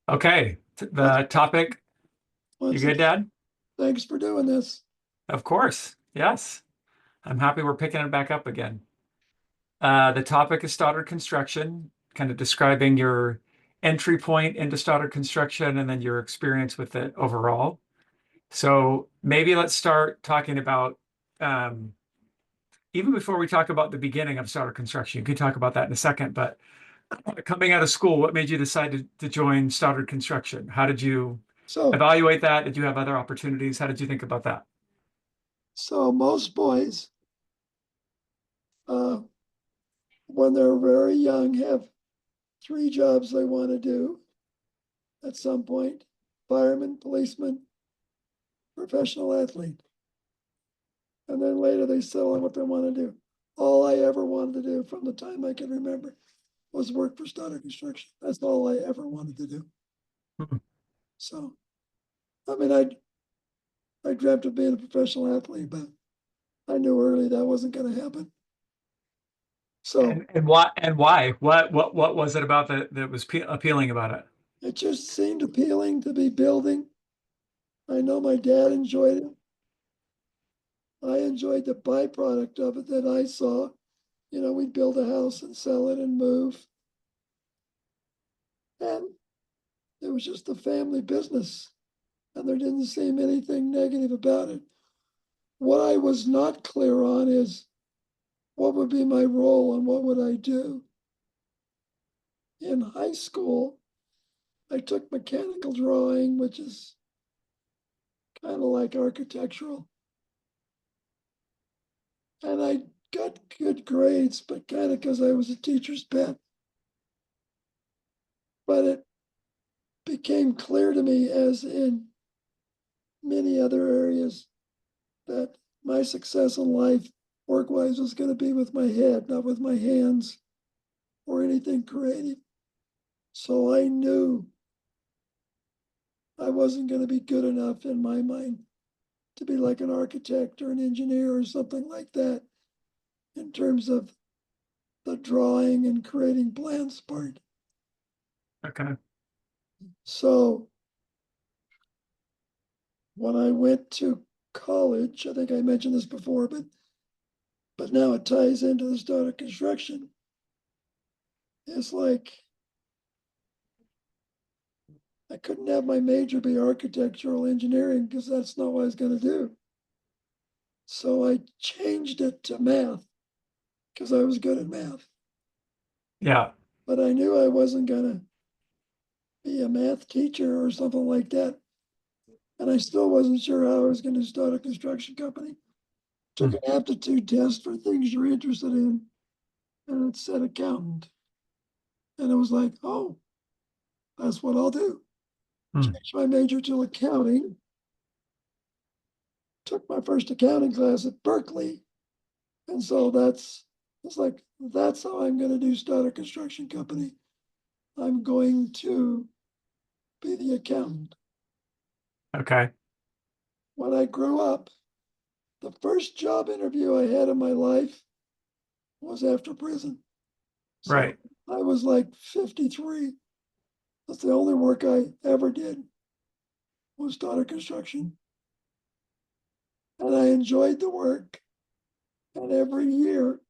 Okay, That's the topic. You once good, again. Dad? Thanks for doing this. Of course. Yes. I'm happy we're picking it back up again. The topic is Stoddard Construction, kind of describing your entry point into Stoddard Construction and then your experience with it overall. So maybe let's start talking about, um, even before we talk about the beginning of Stoddard Construction, you could talk about that in a second, but coming out of school, what made you decide to join Stoddard Construction? How did you So, evaluate that? Did you have other opportunities? How did you think about that? so most boys, uh, when they're very young, have three jobs they want to do at some point: fireman, policeman, professional athlete. And then later they settle on what they want to do. All I ever wanted to do from the time I can remember was work for Stoddard Construction. That's all I ever wanted to do. Hmm. So, I mean, I dreamt of being a professional athlete, but I knew early that wasn't going to happen. So And why and why? What was it about that was appealing about it? it just seemed appealing to be building. I know my dad enjoyed it. I enjoyed the byproduct of it that I saw. You know, we'd build a house and sell it and move. And it was just a family business. And there didn't seem anything negative about it. What I was not clear on is what would be my role and what would I do. In high school, I took mechanical drawing, which is kind of like architectural. And I got good grades, but kind of because I was a teacher's pet. But it became clear to me, as in many other areas, that my success in life, work wise, was going to be with my head, not with my hands or anything creative. So I knew I wasn't going to be good enough in my mind to be like an architect or an engineer or something like that in terms of the drawing and creating plans part. Okay. So when I went to college, I think I mentioned this before, but now it ties into the start of construction. It's like I couldn't have my major be architectural engineering because that's not what I was going to do. So I changed it to math because I was good at math. Yeah. But I knew I wasn't going to be a math teacher or something like that. And I still wasn't sure how I was going to start a construction company. Took Hmm. an aptitude test for things you're interested in, and it said accountant. And it was like, oh, that's what I'll do. Hmm. Changed my major to accounting. Took my first accounting class at Berkeley. And so it's like, that's how I'm going to do start a construction company. I'm going to be the accountant. Okay. When I grew up, the first job interview I had in my life was after prison. So Right. I was like 53. That's the only work I ever did was start a construction. And I enjoyed the work. And every year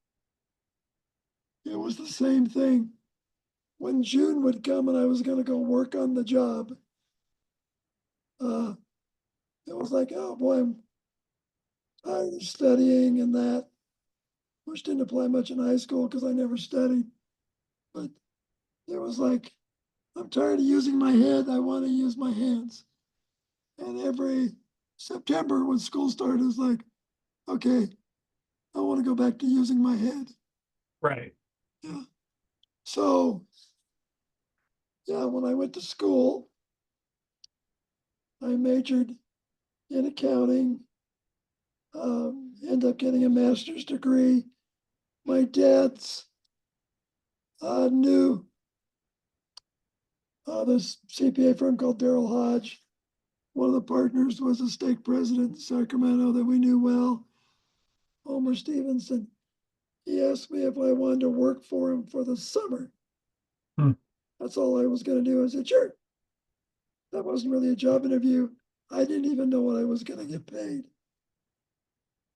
it was the same thing. When June would come and I was going to go work on the job, uh, it was like, oh boy, I'm tired of studying and that, which didn't apply much in high school because I never studied. But it was like, I'm tired of using my head. I want to use my hands. And every September when school started, it was like, okay, I want to go back to using my head. Right. Yeah. So, yeah, when I went to school, I majored in accounting, ended up getting a master's degree. My dad's knew this CPA firm called Daryl Hodge. One of the partners was a stake president in Sacramento that we knew well, Homer Stevenson. He asked me if I wanted to work for him for the summer. Hmm. That's all I was going to do. I said, sure. That wasn't really a job interview. I didn't even know what I was going to get paid.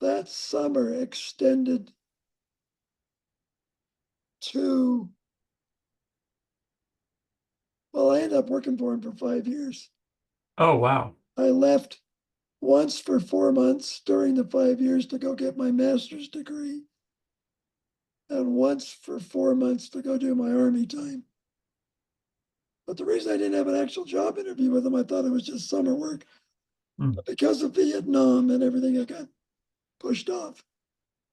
That summer extended to, well, I ended up working for him for 5 years. Oh, wow. I left once for 4 months during the 5 years to go get my master's degree, and once for 4 months to go do my Army time. But the reason I didn't have an actual job interview with him, I thought it was just summer work. Mm, But because of Vietnam and everything, I got pushed off.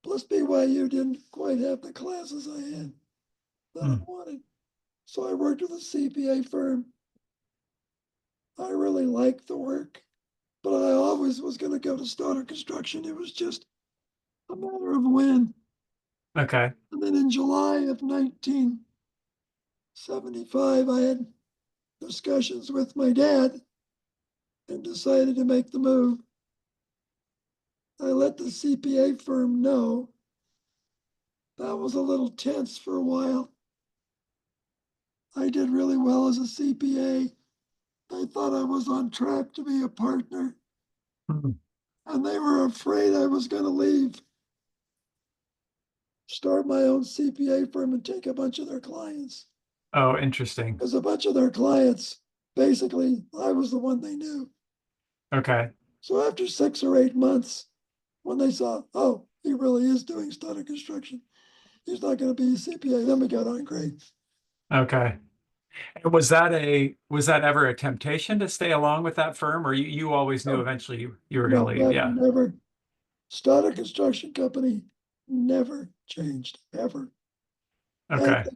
Plus, BYU didn't quite have the classes I had that I mm. wanted. So I worked with a CPA firm. I really liked the work, but I always was going to go to Stoddard Construction. It was just a matter of when. Okay. And then in July of 1975, I had discussions with my dad and decided to make the move. I let the CPA firm know. That was a little tense for a while. I did really well as a CPA. They thought I was on track to be a partner, Mm. and they were afraid I was going to leave, start my own CPA firm, and take a bunch of their clients. Oh, interesting. Because a bunch of their clients, basically, I was the one they knew. Okay. So after 6 or 8 months, when they saw, oh, he really is doing Stoddard Construction, he's not going to be a CPA, then we got on great. Okay. Was that ever a temptation to stay along with that firm, or you always knew No, eventually you were going no, to leave? that Yeah. never, Stoddard Construction Company never changed, ever. And Okay. it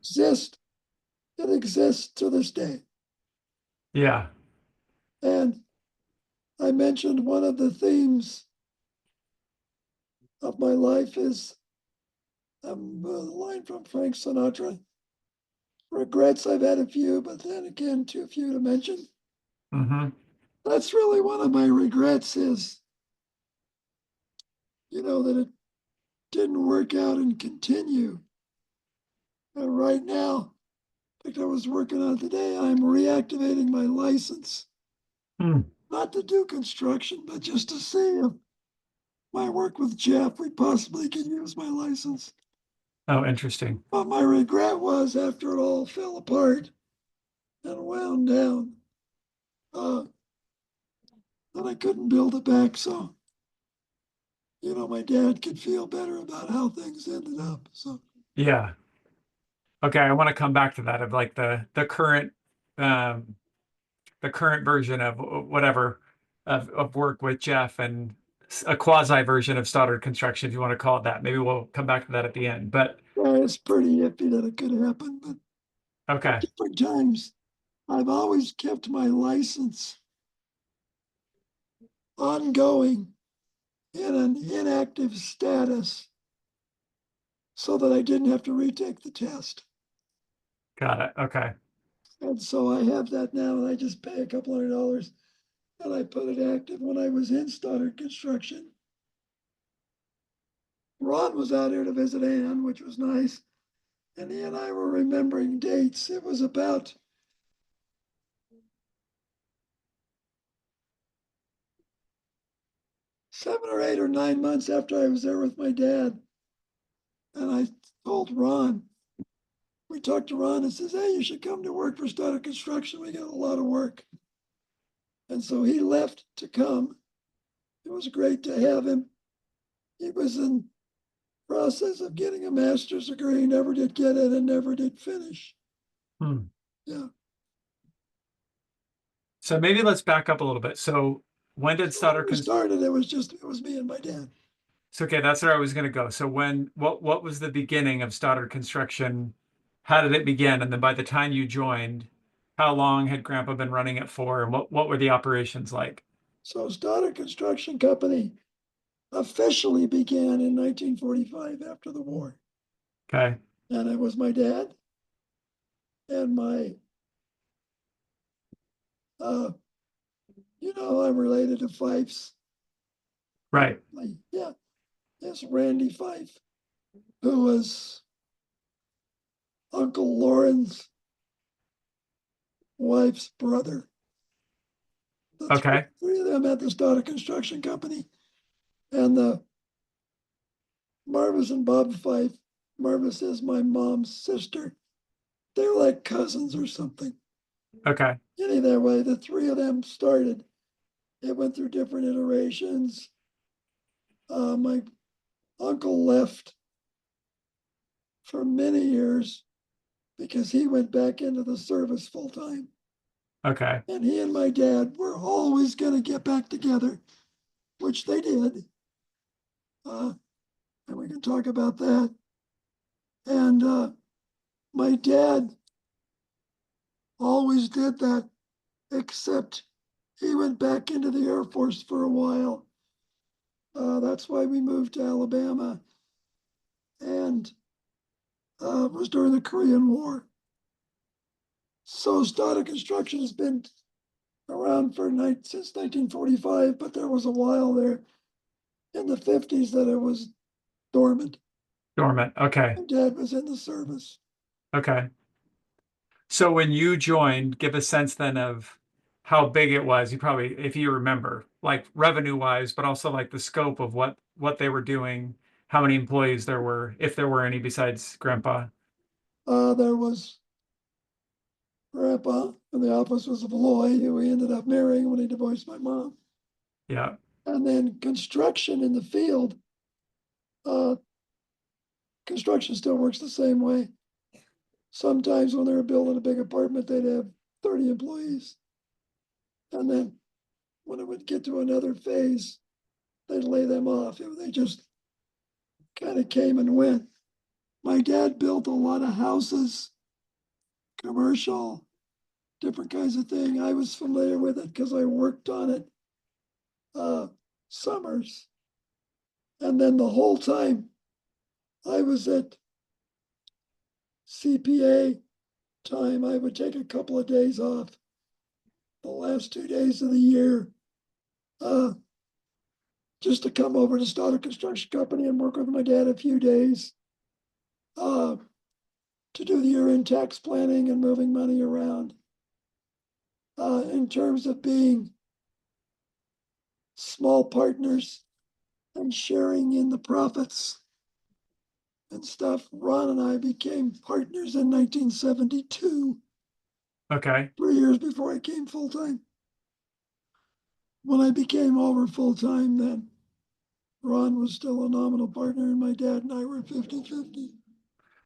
exists to this day. Yeah. And I mentioned one of the themes of my life is a line from Frank Sinatra. Regrets, I've had a few, but then again, too few to mention. Hmm. That's really one of my regrets is, that it didn't work out and continue. And right now, like I was working on today, I'm reactivating my license, Mm. not to do construction, but just to see if my work with Jeff, we possibly could use my license. Oh, interesting. But my regret was after it all fell apart and wound down, uh, that I couldn't build it back. So, my dad could feel better about how things ended up. So, Yeah. Okay. I want to come back to that of like um the current version of whatever of work with Jeff and a quasi version of Stoddard Construction, if you want to call it that. Maybe we'll come back to that at the end. But yeah, it's pretty iffy that it could happen. But at okay. different times, I've always kept my license ongoing in an inactive status so that I didn't have to retake the test. Got it. Okay. And so I have that now, and I just pay a couple $100 and I put it active. When I was in Stoddard Construction, Ron was out here to visit Ann, which was nice. And he and I were remembering dates. It was about 7 or 8 or 9 months after I was there with my dad. And I told Ron, we talked to Ron and says, hey, you should come to work for Stoddard Construction. We got a lot of work. And so he left to come. It was great to have him. He was in process of getting a master's degree, never did get it and never did finish. Hmm. Yeah. So maybe let's back up a little bit. So when did So when Stoddard we Construction? started, it was me and my dad. So, okay, that's where I was going to go. So what was the beginning of Stoddard Construction? How did it begin? And then by the time you joined, how long had Grandpa been running it for? And what were the operations like? So Stoddard Construction Company officially began in 1945 after the war. Okay. And it was my dad and uh, I'm related to Fife's. Right. Yeah, yes, Randy Fife, who was Uncle Lauren's wife's brother. The Okay. three of them at the Stoddard Construction Company. And the Marvis and Bob Fife. Marvis is my mom's sister. They're like cousins or something. Okay. Any that way, the three of them started. It went through different iterations. My uncle left for many years because he went back into the service full time. Okay. And he and my dad were always going to get back together, which they did. And we can talk about that. And my dad always did that, except he went back into the Air Force for a while. That's why we moved to Alabama. And it was during the Korean War. So Stoddard Construction has been around since 1945, but there was a while there in the 50s that it was dormant. Dormant. Okay. My dad was in the service. Okay. So when you joined, give a sense then of how big it was. You probably, if you remember, like revenue wise, but also like the scope of what they were doing, how many employees there were, if there were any besides Grandpa. There was Grandpa, and the office was of Lloyd, who he ended up marrying when he divorced my mom. Yeah. And then construction in the field, uh, construction still works the same way. Sometimes when they were building a big apartment, they'd have 30 employees. And then when it would get to another phase, they'd lay them off. They just kind of came and went. My dad built a lot of houses, commercial, different kinds of thing. I was familiar with it because I worked on it summers. And then the whole time I was at CPA time, I would take a couple of days off the last 2 days of the year uh, just to come over to Stoddard Construction Company and work with my dad a few days uh, to do the year-end tax planning and moving money around. In terms of being small partners and sharing in the profits and stuff, Ron and I became partners in 1972, Okay. 3 years before I came full time. When I became over full time, then Ron was still a nominal partner, and my dad and I were 50-50.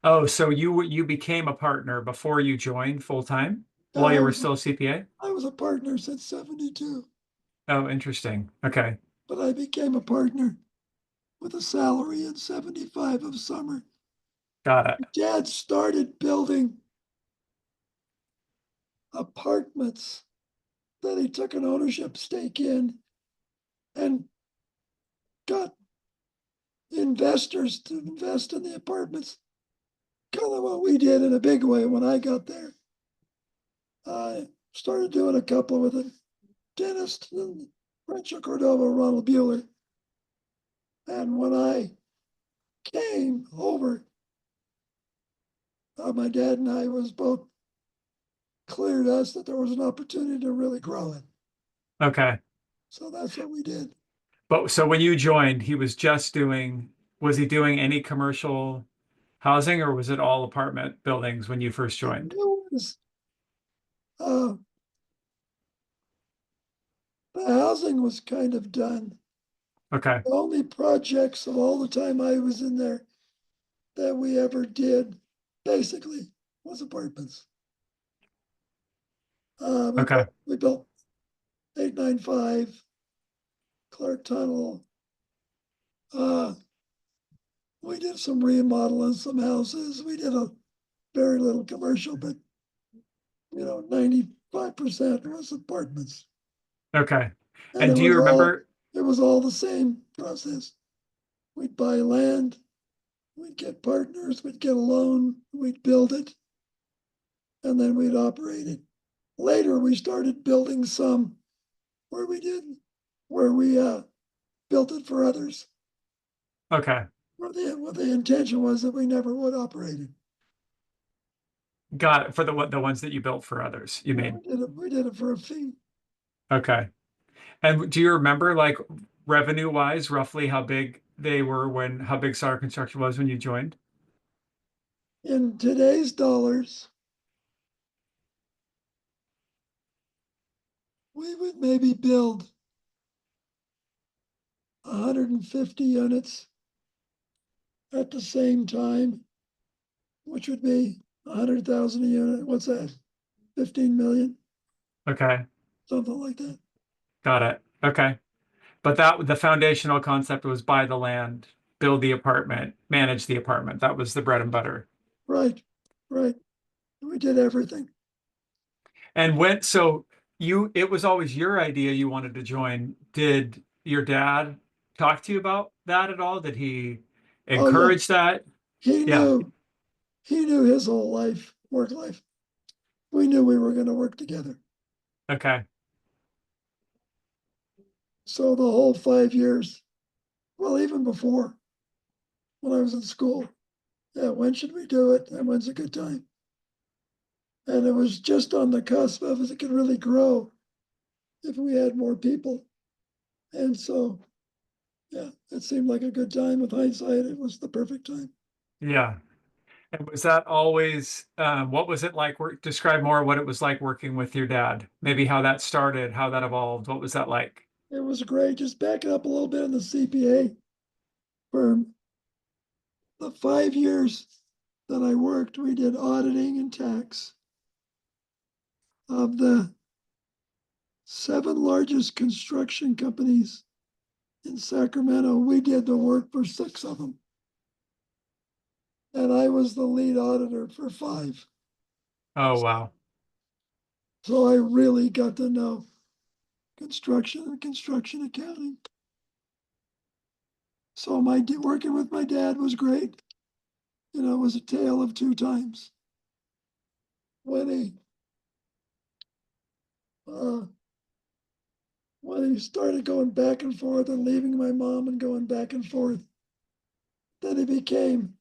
Oh, so you became a partner before you joined full time while I you were was, still CPA? I was a partner since 72, Oh, interesting. Okay. but I became a partner with a salary in 75 of summer. Got it. Dad started building apartments that he took an ownership stake in and got investors to invest in the apartments. Kind of what we did in a big way when I got there. I started doing a couple with a dentist in Rancho Cordova, Ronald Bueller. And when I came over, my dad and I was both clear to us that there was an opportunity to really grow it. Okay. So that's what we did. But so when you joined, he was just doing, was he doing any commercial housing or was it all apartment buildings when you first joined? It was, uh, the housing was kind of done. Okay. The only projects of all the time I was in there that we ever did basically was apartments. Okay. We built 895 Clark Tunnel. We did some remodel on some houses. We did a very little commercial, but 95% was apartments. Okay. And And do you remember? it was all the same process. We'd buy land, we'd get partners, we'd get a loan, we'd build it, and then we'd operate it. Later, we started building some where we built it for others. Okay. What the intention was that we never would operate it. Got it. For the ones that you built for others, you Yeah, mean? we did it for a fee. Okay. And do you remember, like, revenue wise, roughly how big they were how big Stoddard Construction was when you joined? In today's dollars, we would maybe build 150 units at the same time, which would be 100,000 a unit. What's that? 15 million, Okay, something like that. got it. Okay. But the foundational concept was buy the land, build the apartment, manage the apartment. That was the bread and butter. Right, right. We did everything. And so it was always your idea you wanted to join. Did your dad talk to you about that at all? Did he Oh yeah, encourage that? he Yeah. knew he knew his whole life, work life. We knew we were going to work together. Okay. So the whole 5 years, well, even before when I was in school, yeah, when should we do it? And when's a good time? And it was just on the cusp of it could really grow if we had more people. And so, yeah, it seemed like a good time. With hindsight, it was the perfect time. Yeah. And was that always, what was it like? Describe more what it was like working with your dad. Maybe how that started, how that evolved. What was that like? It was great. Just backing up a little bit in the CPA firm, the 5 years that I worked, we did auditing and tax. Of the 7 largest construction companies in Sacramento, we did the work for 6 of them. And I was the lead auditor for 5. Oh, wow. So I really got to know construction and construction accounting. So working with my dad was great. You know, it was a tale of 2 times. When he uh, when he started going back and forth and leaving my mom and going back and forth, then he became,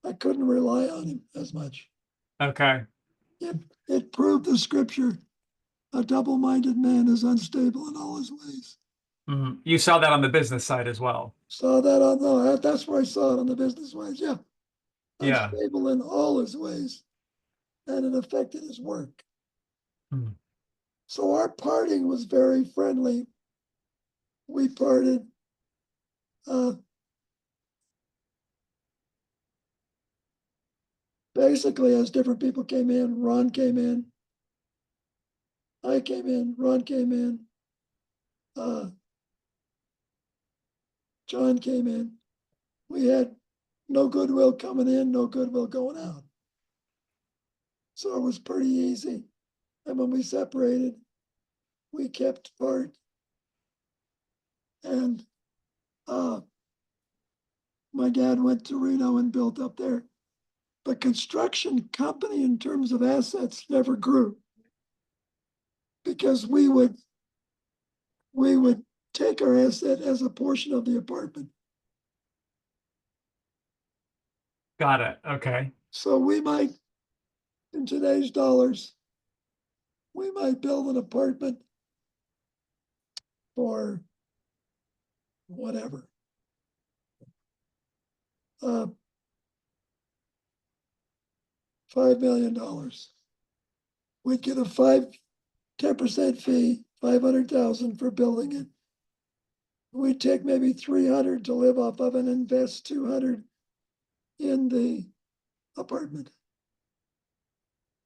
I couldn't rely on him as much. Okay. It, it proved the scripture, a double-minded man is unstable in all his ways. Mhm. You saw that on the business side as well. Saw that on that's where I saw it on the business ways. Yeah, Yeah. unstable in all his ways, and it affected his work. Mhm. So our parting was very friendly. We parted uh, basically as different people came in. Ron came in, I came in, Ron came in, uh, John came in. We had no goodwill coming in, no goodwill going out. So it was pretty easy. And when we separated, we kept part. And uh, my dad went to Reno and built up there. But construction company, in terms of assets, never grew because we would take our asset as a portion of the apartment. Got it. Okay. So we might, in today's dollars, we might build an apartment for whatever, uh, $5 million. We'd get a 10% fee, 500,000 for building it. We'd take maybe 300 to live off of and invest 200 in the apartment.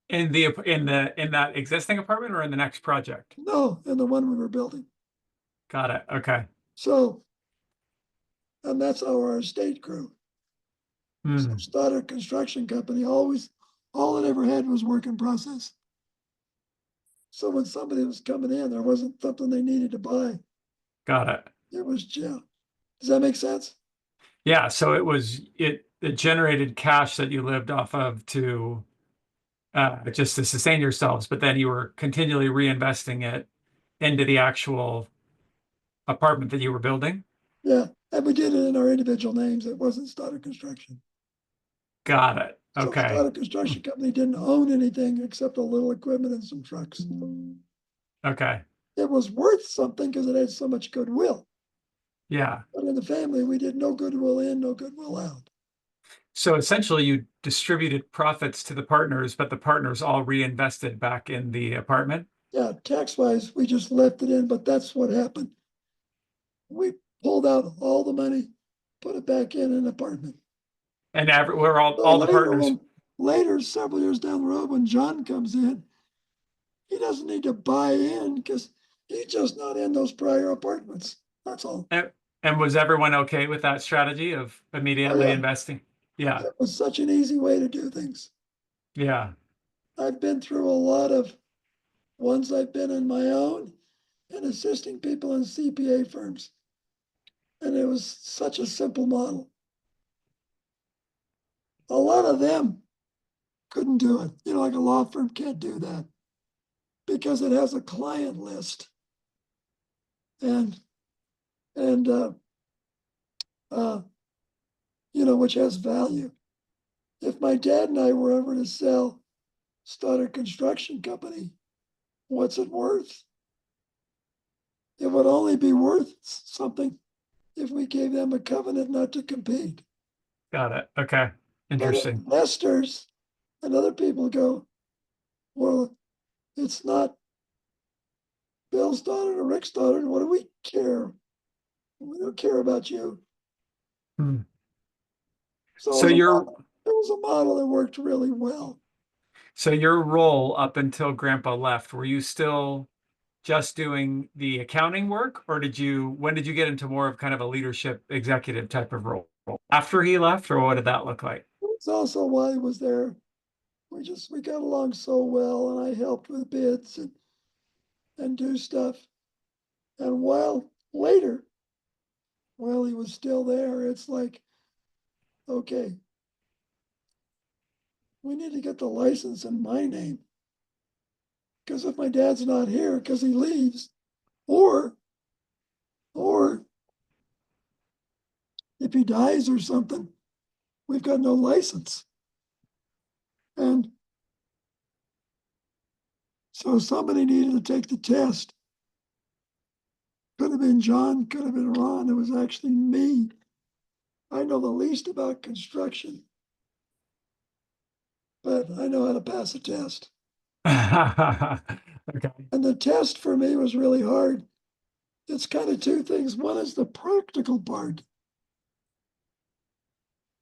In that existing apartment or in the next project? No, in the one we were building. Got it. Okay. So, and that's how our estate grew. So Hmm. Stoddard Construction Company all it ever had was work in process. So when somebody was coming in, there wasn't something they needed to buy. Got it. It was, yeah. Does that make sense? Yeah. So it generated cash that you lived off of to just to sustain yourselves, but then you were continually reinvesting it into the actual apartment that you were building. Yeah. And we did it in our individual names. It wasn't Stoddard Construction. Got it. So Okay. Stoddard Construction Company didn't own anything except a little equipment and some trucks. Okay. it was worth something because it had so much goodwill. Yeah. But in the family, we did no goodwill in, no goodwill out. So essentially, you distributed profits to the partners, but the partners all reinvested back in the apartment. Yeah, tax wise, we just left it in, but that's what happened. We pulled out all the money, put it back in an apartment. And we're So all the partners. later, several years down the road, when John comes in, he doesn't need to buy in because he's just not in those prior apartments. That's all. And was everyone okay with that strategy of Oh immediately yeah, investing? Yeah. it was such an easy way to do things. Yeah. I've been through a lot of ones I've been in my own and assisting people in CPA firms. And it was such a simple model. A lot of them couldn't do it. You know, like a law firm can't do that because it has a client list and and uh, you know, which has value. If my dad and I were ever to sell Stoddard Construction Company, what's it worth? It would only be worth something if we gave them a covenant not to compete. Got it. Okay. But Interesting. investors and other people go, well, it's not Bill Stoddard or Rick Stoddard. What do we care? We don't care about you. Hmm. So So your it was a model that worked really well. so your role up until Grandpa left, were you still just doing the accounting work, or when did you get into more of kind of a leadership executive type of role? After he left, or what did that look like? It's also why he was there. We got along so well, and I helped with bids and do stuff. And while he was still there, it's like, okay, we need to get the license in my name. Because if my dad's not here because he leaves, or or if he dies or something, we've got no license. And so somebody needed to take the test. Could have been John, could have been Ron. It was actually me. I know the least about construction, but I know how to pass a test. Okay. And the test for me was really hard. It's kind of two things. One is the practical part,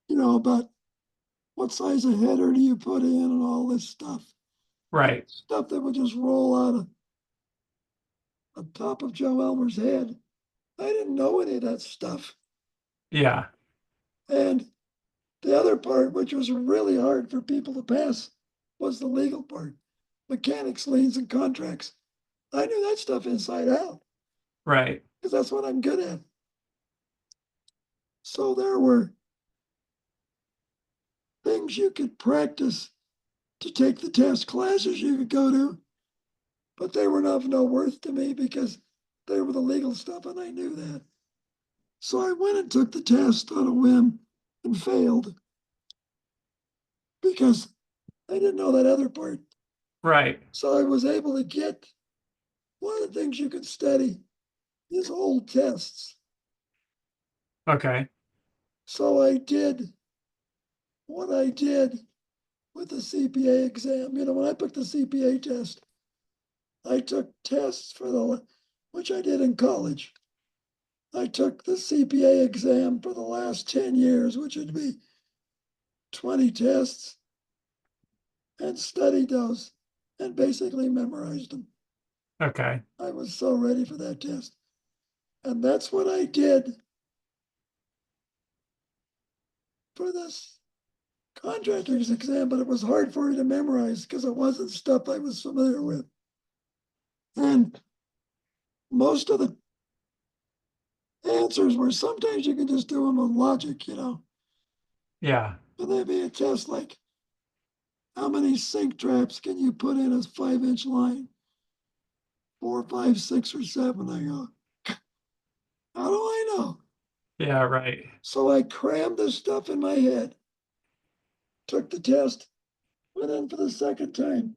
you know, about what size of header do you put in and all this stuff. Right. Stuff that would just roll out of on top of Joe Elmer's head. I didn't know any of that stuff. Yeah. And the other part, which was really hard for people to pass, was the legal part. Mechanics, liens, and contracts. I knew that stuff inside out Right. because that's what I'm good at. So there were things you could practice to take the test, classes you could go to, but they were of no worth to me because they were the legal stuff and I knew that. So I went and took the test on a whim and failed because I didn't know that other part. Right. So I was able to get one of the things you could study is old tests. Okay. So I did what I did with the CPA exam. You know, when I took the CPA test, I took tests which I did in college. I took the CPA exam for the last 10 years, which would be 20 tests, and studied those and basically memorized them. Okay. I was so ready for that test. And that's what I did for this contractor's exam, but it was hard for me to memorize because it wasn't stuff I was familiar with. And most of the answers were sometimes you can just do them on logic, you know. Yeah. And there'd be a test like, how many sink traps can you put in a 5-inch line? 4, 5, 6, or 7. I go, how do I know? Yeah. Right. So I crammed this stuff in my head, took the test, went in for the second time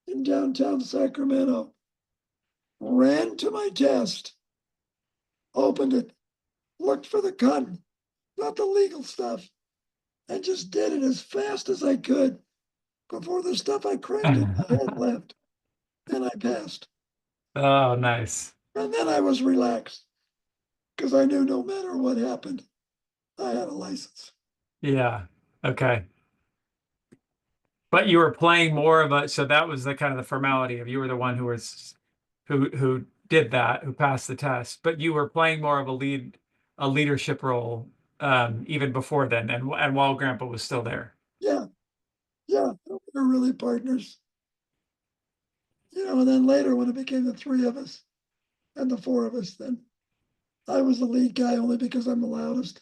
in downtown Sacramento. ran to my desk, opened it, looked for the gun, not the legal stuff, and just did it as fast as I could before the stuff I crammed in my head left. And I passed. Oh, nice. And then I was relaxed because I knew no matter what happened, I had a license. Yeah. Okay. But you were playing more of a, so that was the kind of the formality of you were the one who was who did that, who passed the test, but you were playing more of a leadership role even before then and while Grandpa was still there. Yeah, yeah, we were really partners. And then later when it became the three of us and the four of us, then I was the lead guy only because I'm the loudest.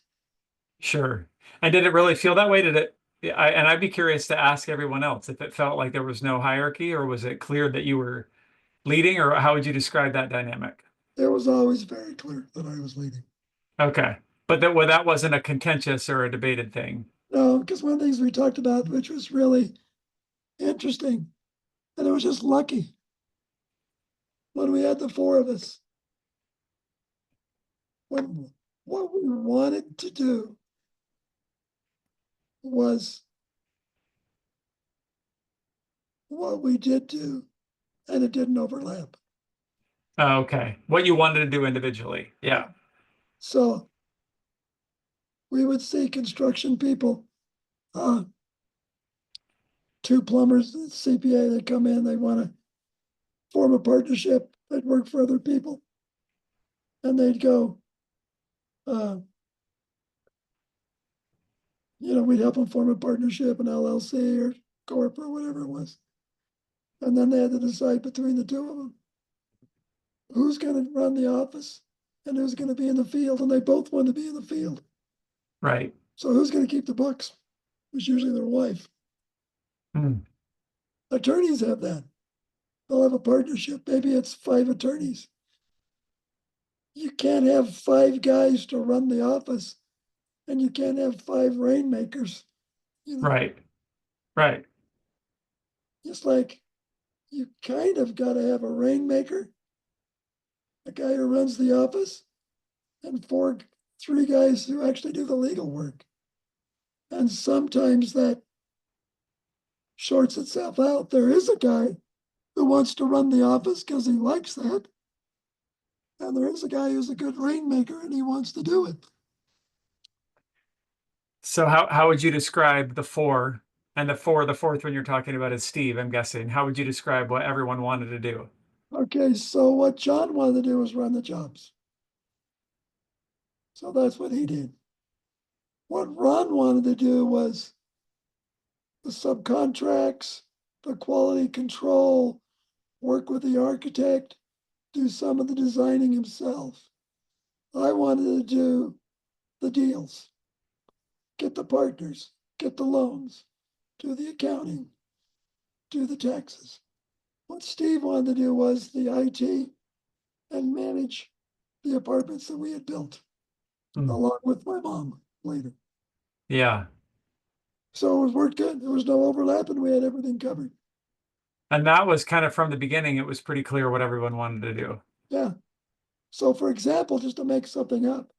Sure. And did it really feel that way? Did it and I'd be curious to ask everyone else if it felt like there was no hierarchy or was it clear that you were leading or how would you describe that dynamic? It was always very clear that I was leading. Okay. But that well, that wasn't a contentious or a debated thing. No, because one of the things we talked about, which was really interesting, and it was just lucky when we had the four of us, when what we wanted to do was what we did do, and it didn't overlap. Oh, okay. What you wanted to do individually. Yeah. So we would see construction people, uh, two plumbers, CPA, they come in, they want to form a partnership, they'd work for other people, and they'd go, uh, we'd help them form a partnership, an LLC or corp or whatever it was. And then they had to decide between the two of them who's going to run the office and who's going to be in the field. And they both wanted to be in the field. Right. So who's going to keep the books? It was usually their wife. Hmm. Attorneys have that. They'll have a partnership. Maybe it's 5 attorneys. You can't have 5 guys to run the office, and you can't have 5 rainmakers. Right. Right. Just like you kind of got to have a rainmaker, a guy who runs the office, and 3 guys who actually do the legal work. And sometimes that shorts itself out. There is a guy who wants to run the office because he likes that. And there is a guy who's a good rainmaker and he wants to do it. So how would you describe the four and the fourth one you're talking about is Steve, I'm guessing. How would you describe what everyone wanted to do? Okay, so what John wanted to do was run the jobs. So that's what he did. What Ron wanted to do was the subcontracts, the quality control, work with the architect, do some of the designing himself. I wanted to do the deals, get the partners, get the loans, do the accounting, do the taxes. What Steve wanted to do was the IT and manage the apartments that we had built, Hmm. along with my mom later. Yeah. So it was worked good. There was no overlap and we had everything covered. And that was kind of from the beginning, it was pretty clear what everyone wanted to do. Yeah. So for example, just to make something up,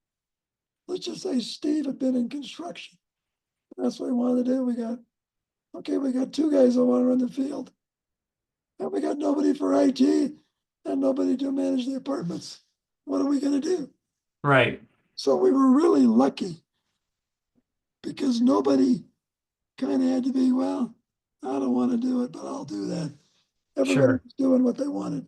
let's just say Steve had been in construction. That's what he wanted to do. We got 2 guys that want to run the field. And we got nobody for IT and nobody to manage the apartments. What are we going to do? Right. So we were really lucky because nobody kind of had to be, well, I don't want to do it, but I'll do that. Everybody Sure. was doing what they wanted.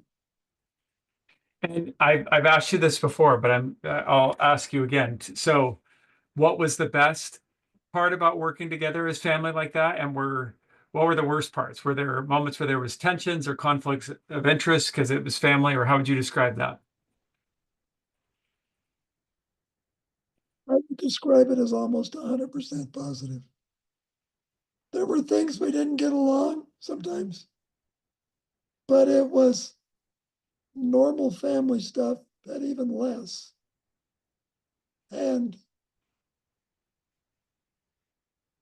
And I've asked you this before, but I'll ask you again. So, what was the best part about working together as family like that? And what were the worst parts? Were there moments where there was tensions or conflicts of interest because it was family, or how would you describe that? I would describe it as almost 100% positive. There were things we didn't get along sometimes, but it was normal family stuff and even less. And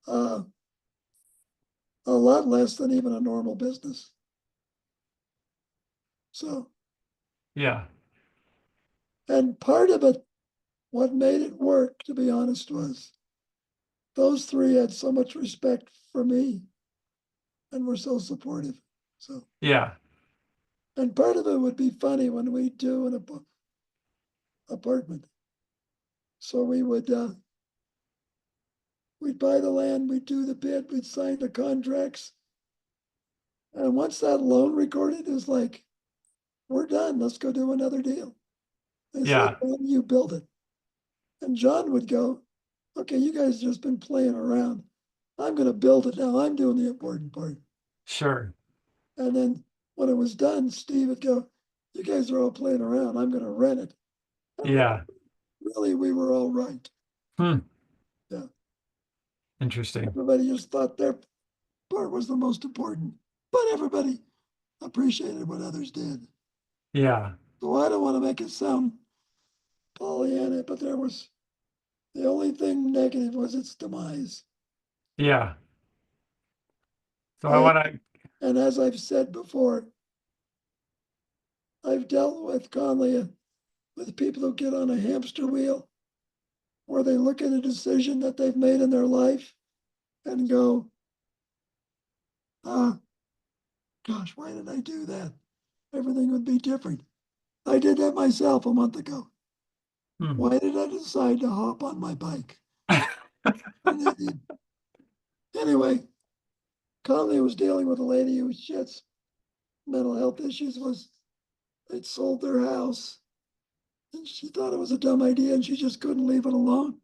uh, a lot less than even a normal business. So Yeah. And part of it, what made it work, to be honest, was those three had so much respect for me and were so supportive. So, Yeah. and part of it would be funny when we do an apartment. So we'd buy the land, we'd do the bid, we'd sign the contracts. And once that loan recorded, it was like, we're done, let's go do another deal. They said, Yeah. well, you build it. And John would go, okay, you guys just been playing around. I'm going to build it now. I'm doing the important part. Sure. And then when it was done, Steve would go, you guys are all playing around. I'm going to rent it. And Yeah. really, we were all right. Hmm. Yeah. Interesting. Everybody just thought their part was the most important, but everybody appreciated what others did. Yeah. So I don't want to make it sound Pollyanna, but the only thing negative was its demise. Yeah. So I And, want to, and as I've said before, I've dealt with Conley with people who get on a hamster wheel where they look at a decision that they've made in their life and go, ah, gosh, why did I do that? Everything would be different. I did that myself a month ago. hmm. Why did I decide to hop on my bike? An idiot. Anyway, Conley was dealing with a lady who had mental health issues. They'd sold their house and she thought it was a dumb idea and she just couldn't leave it alone.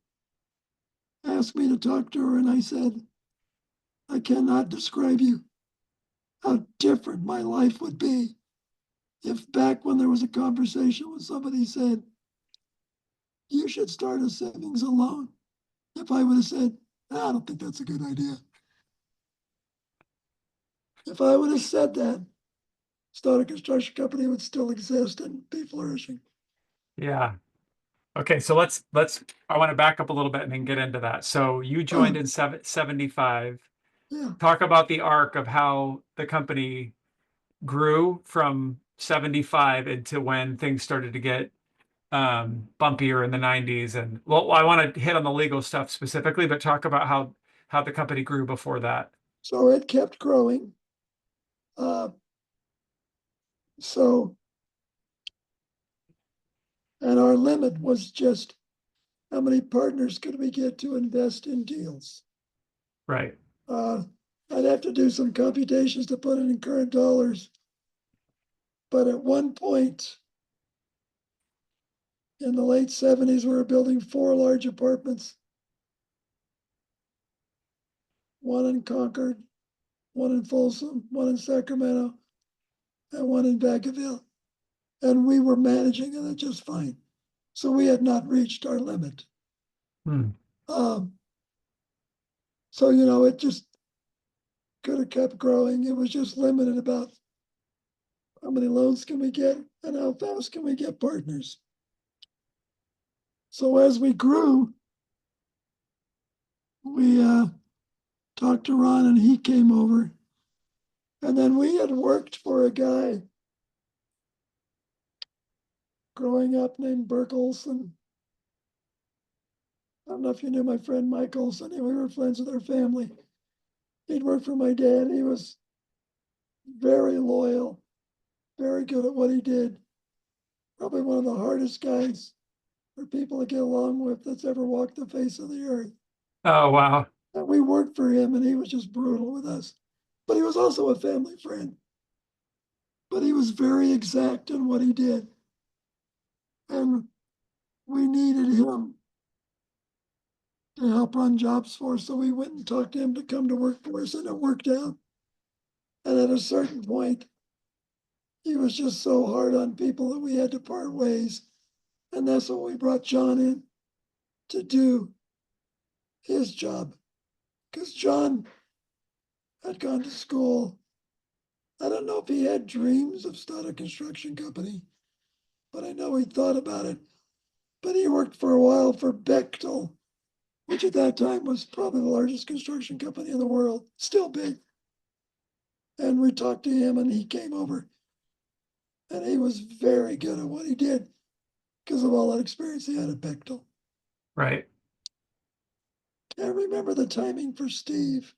Asked me to talk to her and I said, I cannot describe you how different my life would be if back when there was a conversation when somebody said, you should start a savings alone. If I would have said, I don't think that's a good idea. If I would have said that, Stoddard Construction Company would still exist and be flourishing. Yeah. Okay. So I want to back up a little bit and then get into that. So you Uh, joined in 75. yeah. Talk about the arc of how the company grew from 75 into when things started to get bumpier in the 90s. And well, I want to hit on the legal stuff specifically, but talk about how the company grew before that. So it kept growing. Uh, so, and our limit was just how many partners could we get to invest in deals? Right. Uh, I'd have to do some computations to put it in current dollars. But at one point in the late 70s, we were building 4 large apartments, one in Concord, one in Folsom, one in Sacramento, and one in Vacaville. And we were managing it just fine. So we had not reached our limit. Hmm. Um, so, it just could have kept growing. It was just limited about how many loans can we get and how fast can we get partners. So as we grew, we talked to Ron and he came over. And then we had worked for a guy growing up named Burke Olson. I don't know if you knew my friend Mike Olson. We were friends with their family. He'd worked for my dad. He was very loyal, very good at what he did. Probably one of the hardest guys for people to get along with that's ever walked the face of the earth. Oh, wow. And we worked for him and he was just brutal with us. But he was also a family friend. But he was very exact in what he did. And we needed him to help run jobs for us. So we went and talked to him to come to work for us and it worked out. And at a certain point, he was just so hard on people that we had to part ways. And that's what we brought John in to do his job. Because John had gone to school. I don't know if he had dreams of starting a construction company, but I know he thought about it. But he worked for a while for Bechtel, which at that time was probably the largest construction company in the world, still big. And we talked to him and he came over. And he was very good at what he did because of all that experience he had at Bechtel. Right. Can't remember the timing for Steve.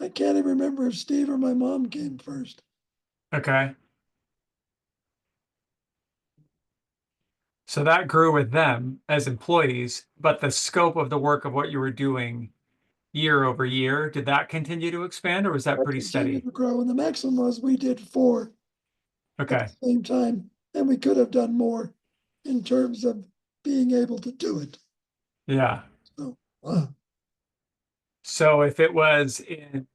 I can't even remember if Steve or my mom came first. Okay. So that grew with them as employees, but the scope of the work of what you were doing year over year, did that continue to expand or was that I pretty continued steady? to grow, and the maximum was we did 4 at Okay. the same time, and we could have done more in terms of being able to do it. Yeah. So, So if it was in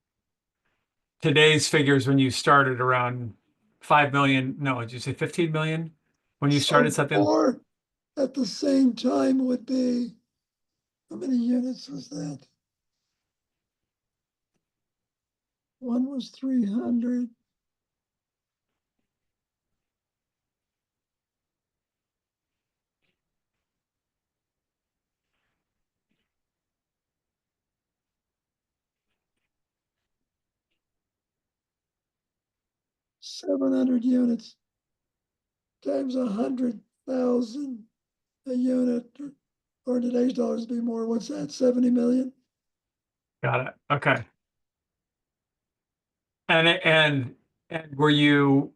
today's figures when you started around 5 million, no, did you say 15 million? When you started so something, 4 at the same time would be, how many units was that? One was 300. $700 times 100,000 a unit, or in today's dollars be more. What's that? 70 million. got it. Okay. And were you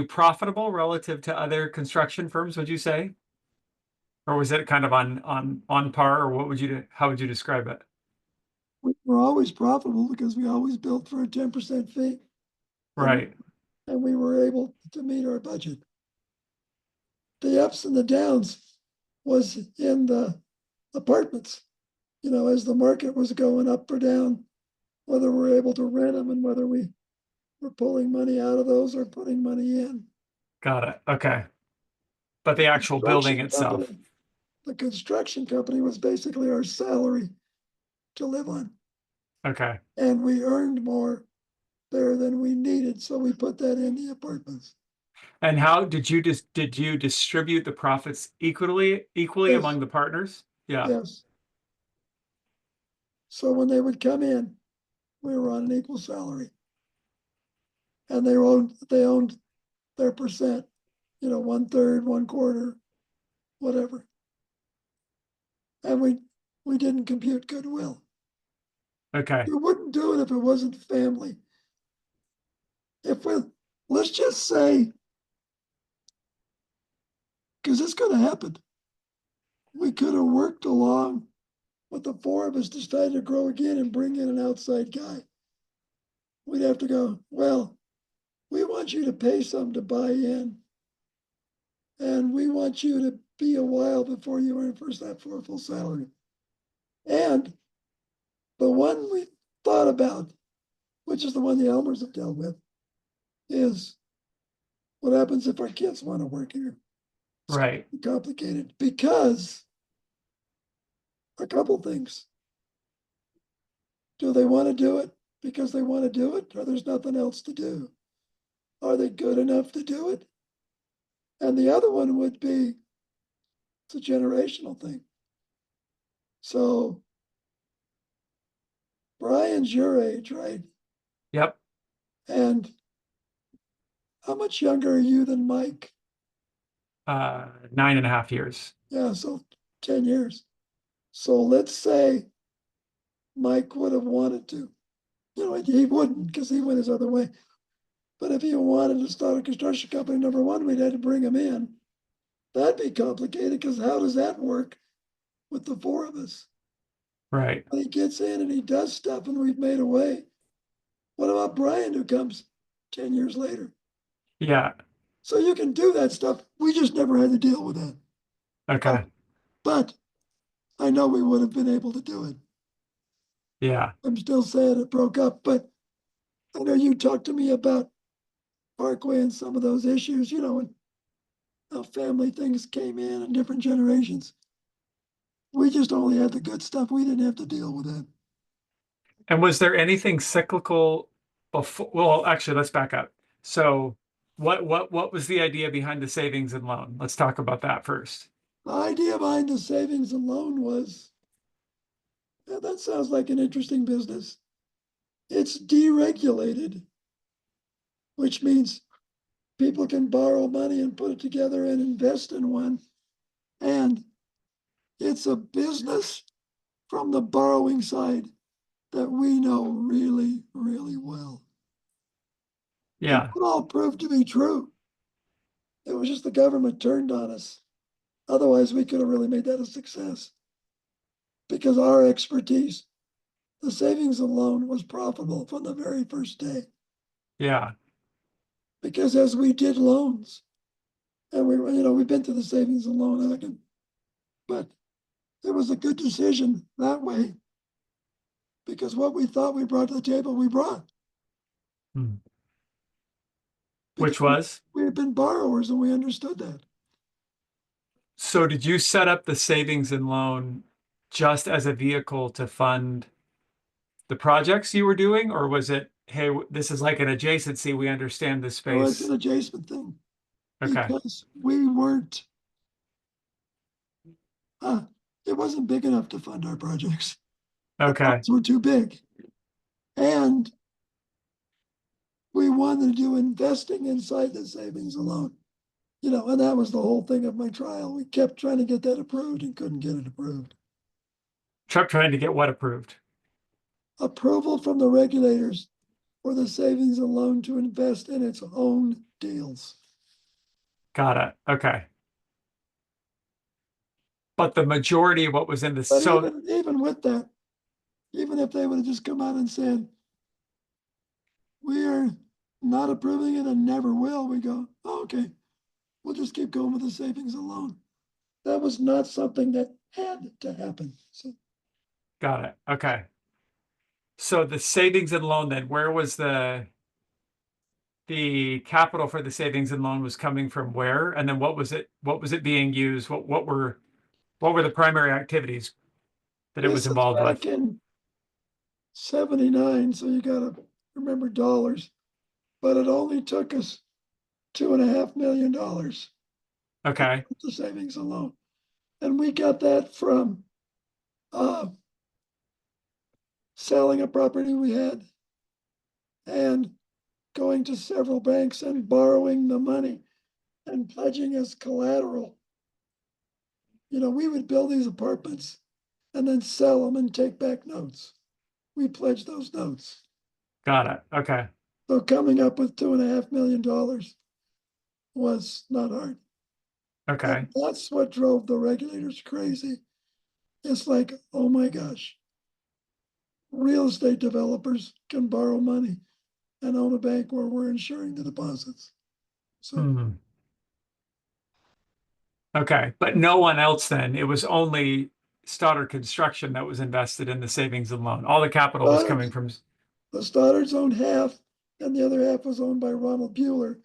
profitable relative to other construction firms, would you say? Or was it kind of on par, or how would you describe it? We were always profitable because we always built for a 10% fee, and Right. and we were able to meet our budget. The ups and the downs was in the apartments. As the market was going up or down, whether we're able to rent them and whether we were pulling money out of those or putting money in. Got it. Okay. But the actual building Construction itself. company, the construction company was basically our salary to live on. Okay. And we earned more there than we needed, so we put that in the apartments. And how did you distribute the profits equally Yes, among the partners? Yeah. yes. So when they would come in, we were on an equal salary. And they owned their percent, 1/3, 1/4, whatever. And we didn't compute goodwill. Okay. We wouldn't do it if it wasn't family. If we Let's just say, because it's gonna happen, we could have worked along, but the 4 of us decided to grow again and bring in an outside guy. We'd have to go, well, we want you to pay some to buy in, and we want you to be a while before you earn first that for a full salary. And the one we thought about, which is the one the Elmers have dealt with, is what happens if our kids want to work here? It's Right. complicated because a couple things. Do they want to do it because they want to do it, or there's nothing else to do? Are they good enough to do it? And the other one would be, it's a generational thing. So Brian's your age, right? Yep. And how much younger are you than Mike? 9.5 years. Yeah, so 10 years. So let's say Mike would have wanted to. He wouldn't because he went his other way. But if he wanted to start a construction company, number one, we'd have to bring him in. That'd be complicated because how does that work with the 4 of us? Right. When he gets in and he does stuff and we've made a way. What about Brian who comes 10 years later? Yeah. So you can do that stuff. We just never had to deal with that. Okay. But I know we would have been able to do it. Yeah. I'm still sad it broke up, but I know you talked to me about Parkway and some of those issues, and how family things came in and different generations. We just only had the good stuff. We didn't have to deal with that. And was there anything cyclical before? Well, actually, let's back up. So what was the idea behind the savings and loan? Let's talk about that first. The idea behind the savings and loan was, that sounds like an interesting business. It's deregulated. which means people can borrow money and put it together and invest in one. And it's a business from the borrowing side that we know really, really well. And Yeah. it all proved to be true. It was just the government turned on us. Otherwise, we could have really made that a success. Because our expertise, the savings and loan was profitable from the very first day. Yeah. Because as we did loans, and we've been to the savings and loan again, but it was a good decision that way. Because what we thought we brought to the table, we brought. Hmm. Because Which was? we had been borrowers and we understood that. So did you set up the savings and loan just as a vehicle to fund the projects you were doing, or was it, hey, this is like an adjacency, we understand this It was an space? adjacent thing Okay. because we weren't, uh, it wasn't big enough to fund our projects. The Okay. loans were too big. And we wanted to do investing inside the savings alone. And that was the whole thing of my trial. We kept trying to get that approved and couldn't get it approved. Trying to get what approved? Approval from the regulators for the savings and loan to invest in its own deals. Got it. Okay. But the majority of what was in the, But so even with that, even if they would have just come out and said, we are not approving it and never will, we go, oh, okay, we'll just keep going with the savings and loan. That was not something that had to happen. So got it. Okay. So the savings and loan then, where was the capital for the savings and loan was coming from where? And then what was it being used? What were the primary activities that it was this is involved back with? in 79, so you gotta remember dollars, but it only took us $2.5 million Okay. the savings alone. And we got that from selling a property we had and going to several banks and borrowing the money and pledging as collateral. We would build these apartments and then sell them and take back notes. We pledged those notes. Got it. Okay. So coming up with $2.5 million was not hard. Okay. And that's what drove the regulators crazy. It's like, oh my gosh, real estate developers can borrow money and own a bank where we're insuring the deposits. So, Hmm. Okay. But no one else then. It was only Stoddard Construction that was invested in the savings and loan. All the capital was Stoddard, coming from, the Stoddards owned half, and the other half was owned by Ronald Bueller,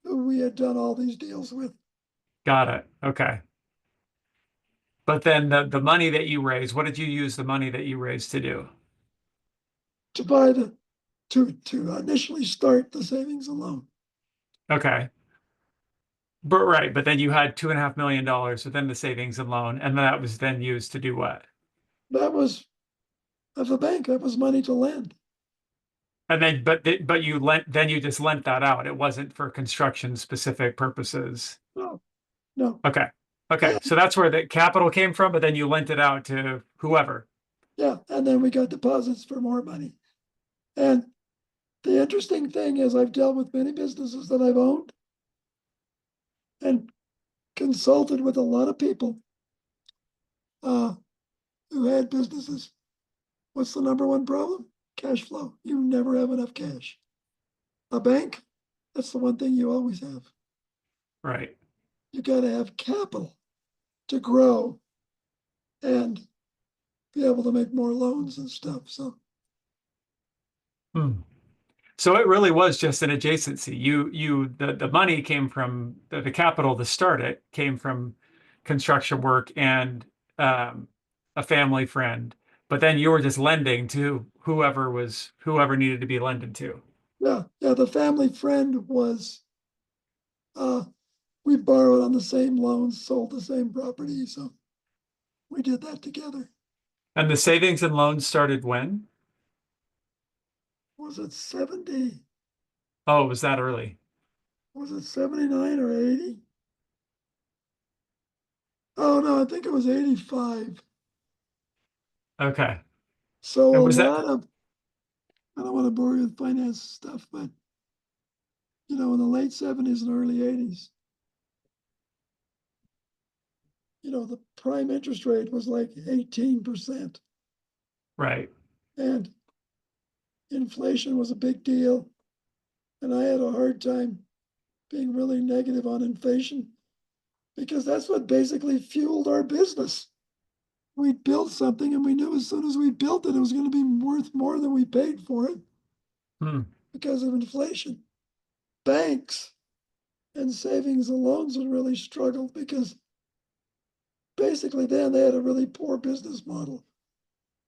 who we had done all these deals with. got it. Okay. But then the money that you raised, what did you use the money that you raised to do? To buy to initially start the savings and loan. Okay. But right, but then you had $2.5 million within the savings and loan, and that was then used to do what? That was of the bank. That was money to lend. And then, but you you just lent that out. It wasn't for construction specific purposes. No, no. Okay. Okay. And, So that's where the capital came from, but then you lent it out to whoever. yeah, and then we got deposits for more money. And the interesting thing is, I've dealt with many businesses that I've owned and consulted with a lot of people uh, who had businesses. What's the number one problem? Cash flow. You never have enough cash. A bank, that's the one thing you always have. Right. You got to have capital to grow and be able to make more loans and stuff. So, Hmm. So it really was just an adjacency. The money came from the capital to start it came from construction work and a family friend. But then you were just lending to whoever needed to be lended to. yeah, yeah. The family friend was, uh, we borrowed on the same loans, sold the same property. So we did that together. And the savings and loans started when? Was it 70? Oh, it was that early? Was it 79 or 80? Oh no, I think it was 85. Okay. So And a was that lot of, I don't want to bore you with finance stuff, but in the late 70s and early 80s, the prime interest rate was like 18%, right? and inflation was a big deal. And I had a hard time being really negative on inflation because that's what basically fueled our business. We built something and we knew as soon as we built it, it was going to be worth more than we paid for it Hmm. because of inflation. Banks and savings and loans had really struggled because basically then they had a really poor business model.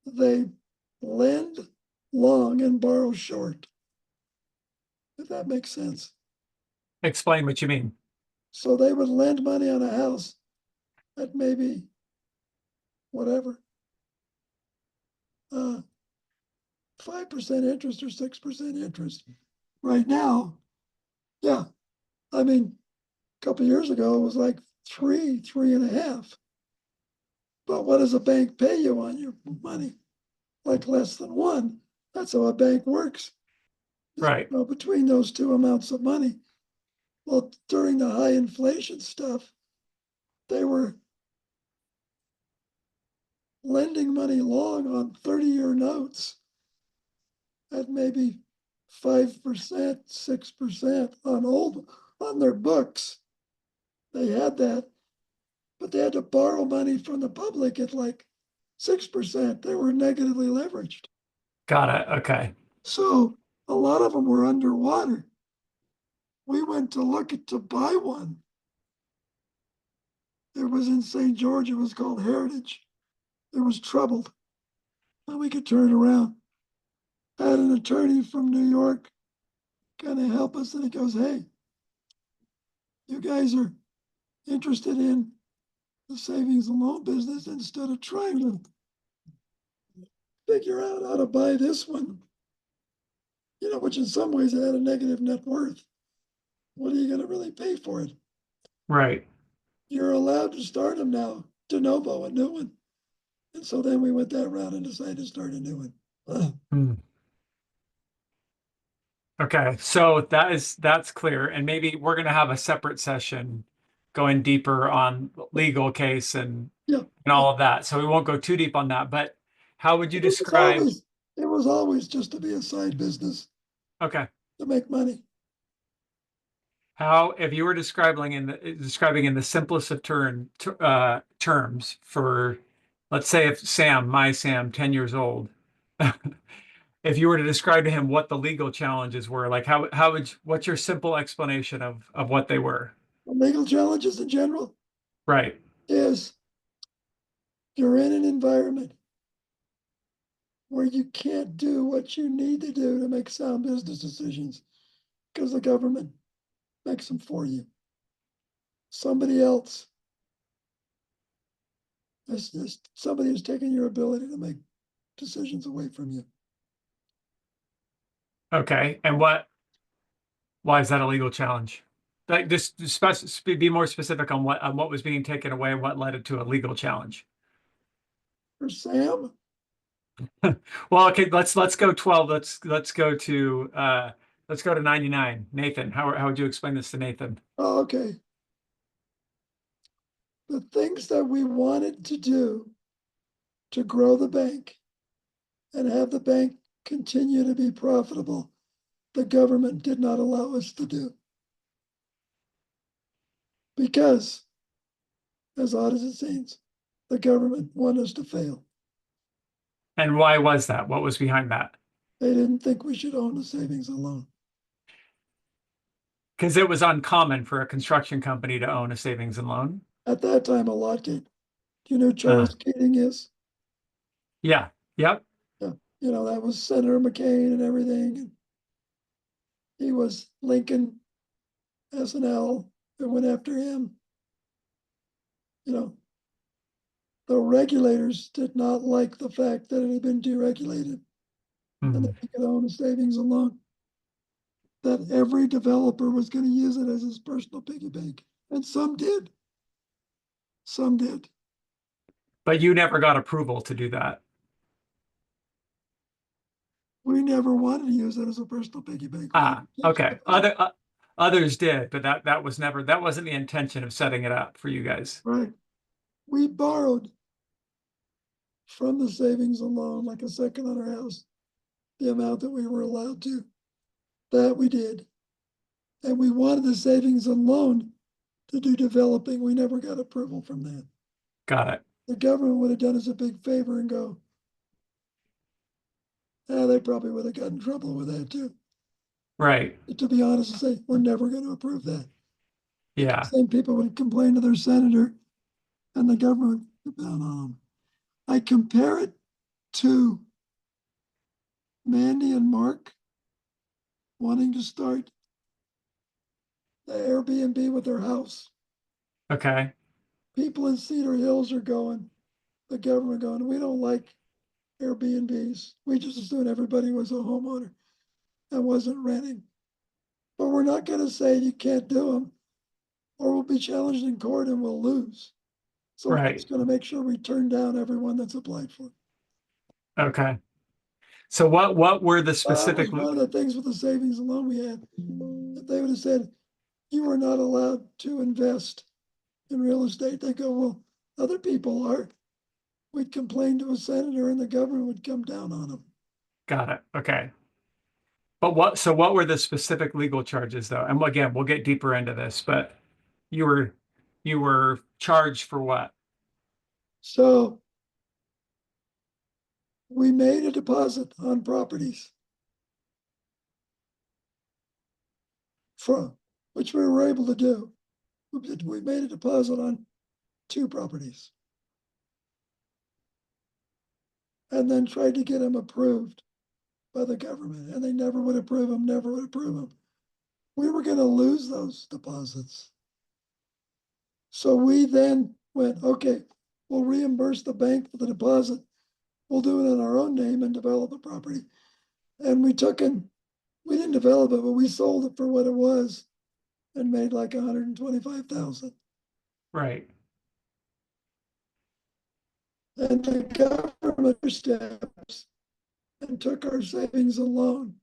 They lend long and borrow short, if that makes sense. Explain what you mean. So they would lend money on a house at maybe whatever, 5% interest or 6% interest. Right now, yeah, I mean, a couple of years ago, it was like 3.5. But what does a bank pay you on your money? Like less than one. That's how a bank works. Right. Between those two amounts of money. Well, during the high inflation stuff, they were lending money long on 30-year notes at maybe 5%, 6% on their books. They had that, but they had to borrow money from the public at like 6%. They were negatively leveraged. Got it. Okay. So a lot of them were underwater. We went to look at to buy one. It was in St. George. It was called Heritage. It was troubled. And we could turn around. I had an attorney from New York kind of help us, and he goes, "Hey, you guys are interested in the savings and loan business instead of trying to figure out how to buy this one, which in some ways it had a negative net worth. What are you going to really pay for it? Right. You're allowed to start them now, de novo, a new one." And so then we went that route and decided to start a new one. Hmm. Okay. So that's clear. And maybe we're going to have a separate session going deeper on legal case Yeah, and yeah. all of that. So we won't go too deep on that. But how would you It was describe? always it was always just to be a side business Okay. to make money. How, if you were describing in the simplest of terms for, let's say, if Sam, my Sam, 10 years old, if you were to describe to him what the legal challenges were, like what's your simple explanation of what they were? The legal challenges in general Right. is you're in an environment where you can't do what you need to do to make sound business decisions because the government makes them for you. Somebody else somebody has taken your ability to make decisions away from you. Okay. And why is that a legal challenge? Like just be more specific on what was being taken away and what led it to a legal challenge. For Sam, Well, okay, let's go 12. Let's go to 99. Nathan, how would you explain this to Nathan? oh, okay, the things that we wanted to do to grow the bank and have the bank continue to be profitable, the government did not allow us to do. Because, as odd as it seems, the government wanted us to fail. And why was that? What was behind that? They didn't think we should own a savings and loan. Because it was uncommon for a construction company to own a savings and loan. At that time, a lot did. Do you know who Uh, Charles Keating is? yeah. Yep. Yeah. That was Senator McCain and everything. And he was Lincoln, SNL, that went after him. You know, the regulators did not like the fact that it had been deregulated and that Mhm. we could own a savings and loan. that every developer was going to use it as his personal piggy bank. And some did. Some did. But you never got approval to do that. We never wanted to use it as a personal piggy bank. Ah, okay. Others did, but that was never, that wasn't the intention of setting it up for you guys. Right. We borrowed from the savings and loan, like a second on our house, the amount that we were allowed to. That we did. And we wanted the savings and loan to do developing. We never got approval from that. Got it. The government would have done us a big favor and go, they probably would have gotten in trouble with that too. Right. To be honest and say, we're never going to approve that. Yeah. Same people would complain to their senator and the government would come down on them. I compare it to Mandy and Mark wanting to start the Airbnb with their house. Okay. People in Cedar Hills are going, the government going, we don't like Airbnbs. We just assumed everybody was a homeowner and wasn't renting. But we're not going to say you can't do them, or we'll be challenged in court and we'll lose. So we're Right. just going to make sure we turn down everyone that's applied for. Okay. So what were the That specific? was one of the things with the savings and loan we had. If they would have said you are not allowed to invest in real estate, they go, well, other people are. We'd complain to a senator and the government would come down on them. Got it. Okay. But so what were the specific legal charges though? And again, we'll get deeper into this, but you were you were charged for what? So we made a deposit on properties from which we were able to do. We made a deposit on 2 properties and then tried to get them approved by the government, and they never would approve them, never would approve them. We were going to lose those deposits. So we then went, okay, we'll reimburse the bank for the deposit. We'll do it in our own name and develop the property. And we didn't develop it, but we sold it for what it was and made like 125,000. Right. And the government took steps and took our savings and loan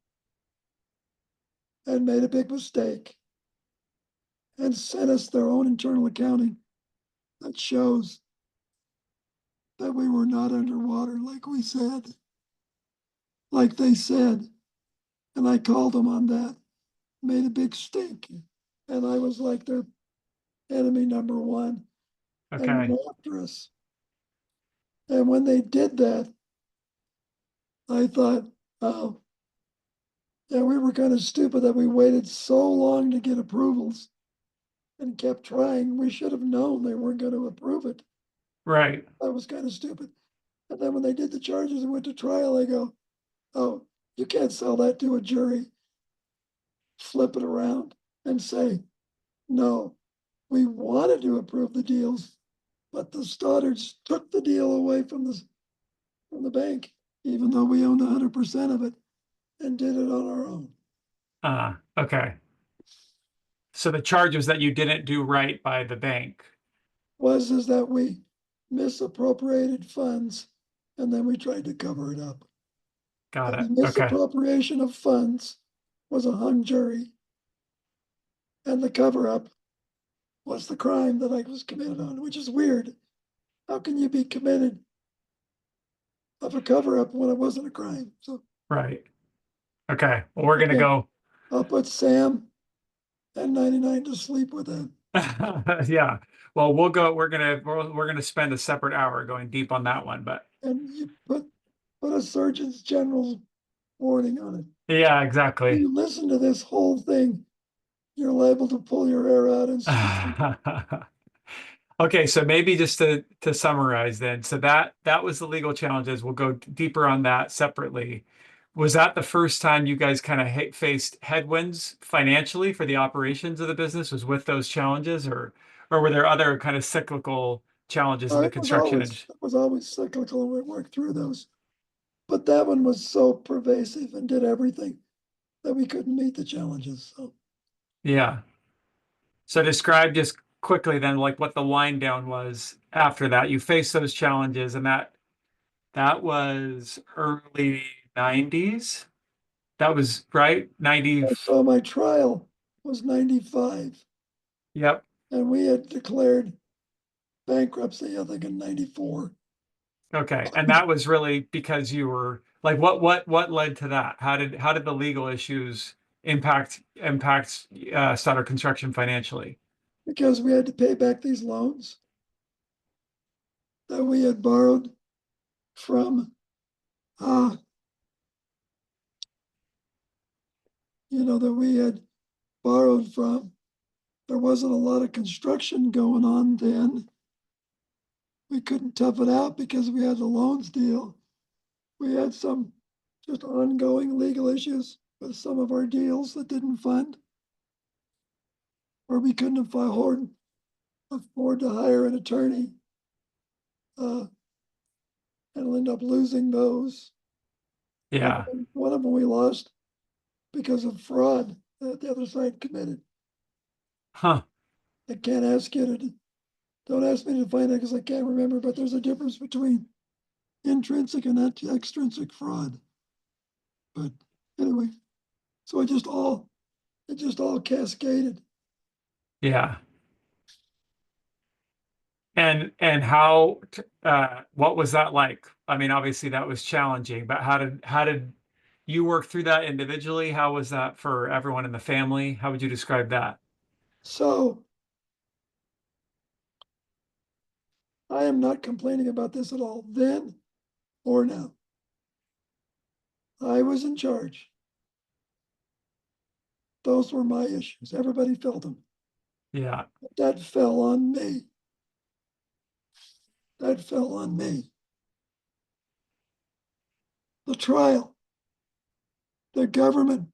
and made a big mistake and sent us their own internal accounting that shows that we were not underwater like we said, like they said. And I called them on that, made a big stink. And I was like their enemy number one and Okay. went after us. And when they did that, I thought, oh, yeah, we were kind of stupid that we waited so long to get approvals and kept trying. We should have known they weren't going to approve it. Right. That was kind of stupid. And then when they did the charges and went to trial, they go, oh, you can't sell that to a jury. Flip it around and say, no, we wanted to approve the deals, but the Stoddards took the deal away from the bank, even though we owned 100% of it and did it on our own. Okay. So the charge was that you didn't do right by the bank. Is that we misappropriated funds and then we tried to cover it up. Got And it. the Okay. misappropriation of funds was a hung jury. And the cover up was the crime that I was committed on, which is weird. How can you be committed of a cover up when it wasn't a crime? So Right. Okay. Well, we're gonna okay, go. I'll put Sam and 99 to sleep with that. Yeah. Well, we're gonna spend a separate hour going deep on that one, but And you put a Surgeon's General's warning on it. yeah, exactly. You listen to this whole thing, you're liable to pull your hair out and Okay, so maybe just to summarize then, so that was the legal challenges. We'll go deeper on that separately. Was that the first time you guys kind of faced headwinds financially for the operations of the business? Was with those challenges, or were there other kind of cyclical challenges in the it construction? was always cyclical and we worked through those. But that one was so pervasive and did everything. that we couldn't meet the challenges. So Yeah. So describe just quickly then like what the wind down was after that. You faced those challenges and that was early 90s. That was right? 90. so my trial was 95, Yep. and we had declared bankruptcy, I think, in 94. Okay. And that was really because you were like what led to that? How did the legal issues impact Stoddard Construction financially? Because we had to pay back these loans that we had borrowed from, uh, that we had borrowed from. There wasn't a lot of construction going on then. We couldn't tough it out because we had the loans deal. We had some just ongoing legal issues with some of our deals that didn't fund, or we couldn't afford to hire an attorney, and we'll end up losing those. Yeah. One of them we lost because of fraud that the other side committed. Huh. I can't ask you to, don't ask me to find it because I can't remember, but there's a difference between intrinsic and extrinsic fraud. But anyway, so it just all cascaded. Yeah. And how what was that like? I mean, obviously that was challenging, but how did you work through that individually? How was that for everyone in the family? How would you describe that? So I am not complaining about this at all, then or now. I was in charge. Those were my issues. Everybody felt them. Yeah. That fell on me. That fell on me. The trial, the government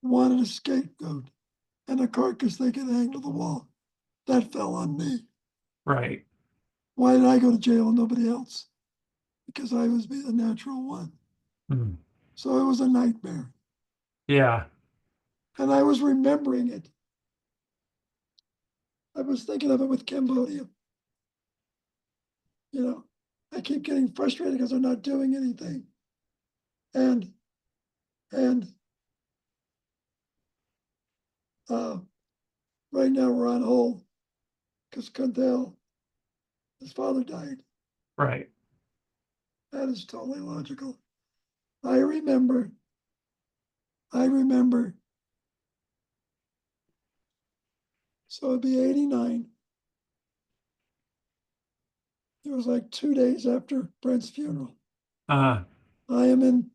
wanted a scapegoat and a carcass they could hang to the wall. That fell on me. Right. Why did I go to jail and nobody else? Because I was the natural one. Hmm. So it was a nightmare. Yeah. And I was remembering it. I was thinking of it with Cambodia. I keep getting frustrated because they're not doing anything. And and uh, right now we're on hold because Kunthel, his father died. Right. That is totally logical. I remember, I remember. So it'd be 89. It was like 2 days after Brent's funeral. Uh, I am in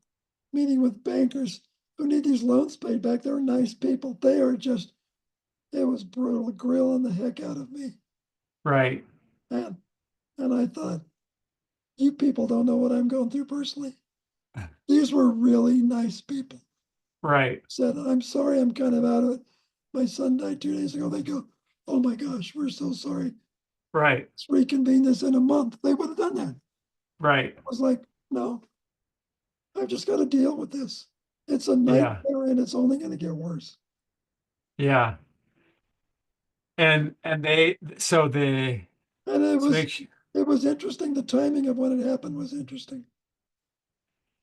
meeting with bankers who need these loans paid back. They're nice people. They are just, it was brutal, grilling the heck out of me. right. And and I thought, you people don't know what I'm going through personally. These were really nice people. Right. Said, I'm sorry, I'm kind of out of it. My son died 2 days ago. They go, oh my gosh, we're so sorry. Right. Let's reconvene this in a month. They would have done that. Right. I was like, no, I've just got to deal with this. It's a Yeah. nightmare and it's only going to get worse. Yeah. And they so they And so make sure, it was interesting. The timing of when it happened was interesting.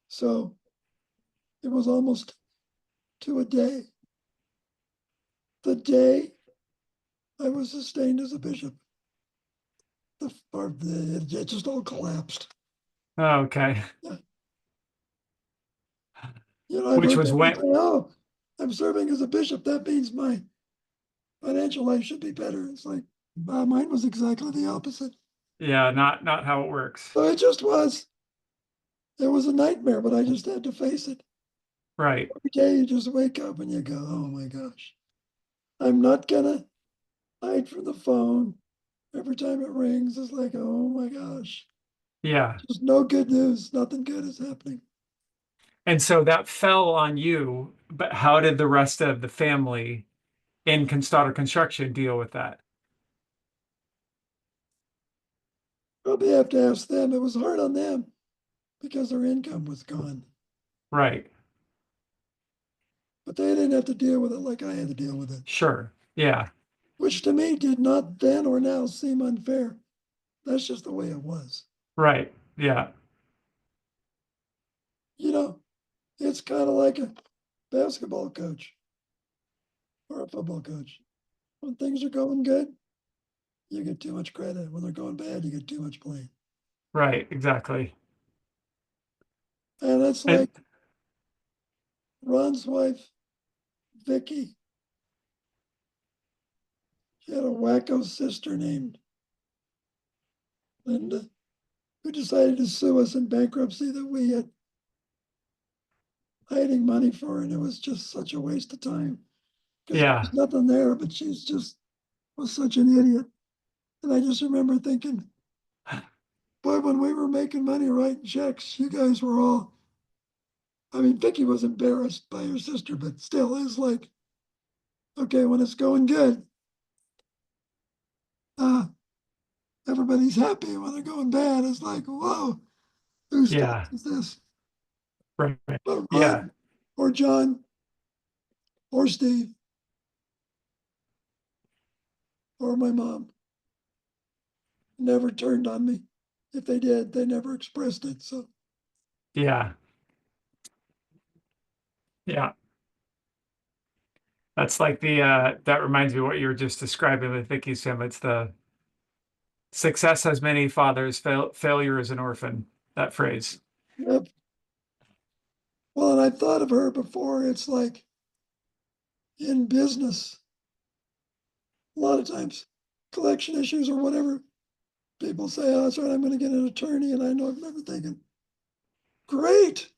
So it was almost to a day. The day I was sustained as a bishop, it just all collapsed. oh, okay. Yeah. I've Which heard was people when, say, oh, I'm serving as a bishop. That means my financial life should be better. It's like, mine was exactly the opposite. yeah, not how it works. So it just was. It was a nightmare, but I just had to face it. Right. Every day you just wake up and you go, oh my gosh, I'm not gonna hide from the phone. Every time it rings, it's like, oh my gosh, Yeah. just no good news. Nothing good is happening. And so that fell on you, but how did the rest of the family in Stoddard Construction deal with that? Probably have to ask them. It was hard on them because their income was gone. Right. but they didn't have to deal with it like I had to deal with it, Sure. Yeah. which to me did not then or now seem unfair. That's just the way it was. Right. Yeah. You know, it's kind of like a basketball coach or a football coach. When things are going good, you get too much credit. When they're going bad, you get too much blame. Right. Exactly. And it's And like Ron's wife, Vicky, she had a wacko sister named Linda, who decided to sue us in bankruptcy that we had hiding money for her, and it was just such a waste of time because yeah. there's nothing there, but she's just was such an idiot. And I just remember thinking, boy, when we were making money writing checks, you guys were all, I mean, Vicky was embarrassed by her sister, but still is like, okay, when it's going good, uh, everybody's happy. When they're going bad, it's like, whoa, whose stuff Yeah. is this? Right. But Yeah. Ron or John or Steve or my mom never turned on me. If they did, they never expressed it. So Yeah. Yeah. That's like that reminds me of what you were just describing with Vicky's film. It's the success has many fathers, failure is an orphan. That phrase. yep. Well, and I thought of her before. It's like in business, a lot of times collection issues or whatever, people say, oh, that's right, I'm going to get an attorney. And I know I've never thinking, great,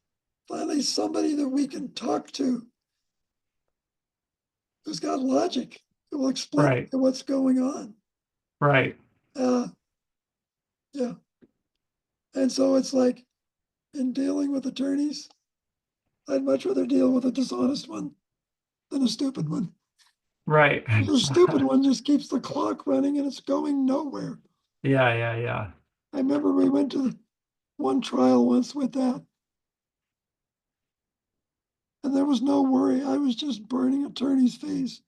finally somebody that we can talk to who's got logic, who will explain Right. what's going on. Right. Uh, yeah. And so it's like in dealing with attorneys, I'd much rather deal with a dishonest one than a stupid one. Right. The stupid one just keeps the clock running and it's going nowhere. Yeah. Yeah. Yeah. I remember we went to one trial once with that, and there was no worry. I was just burning attorney's fees.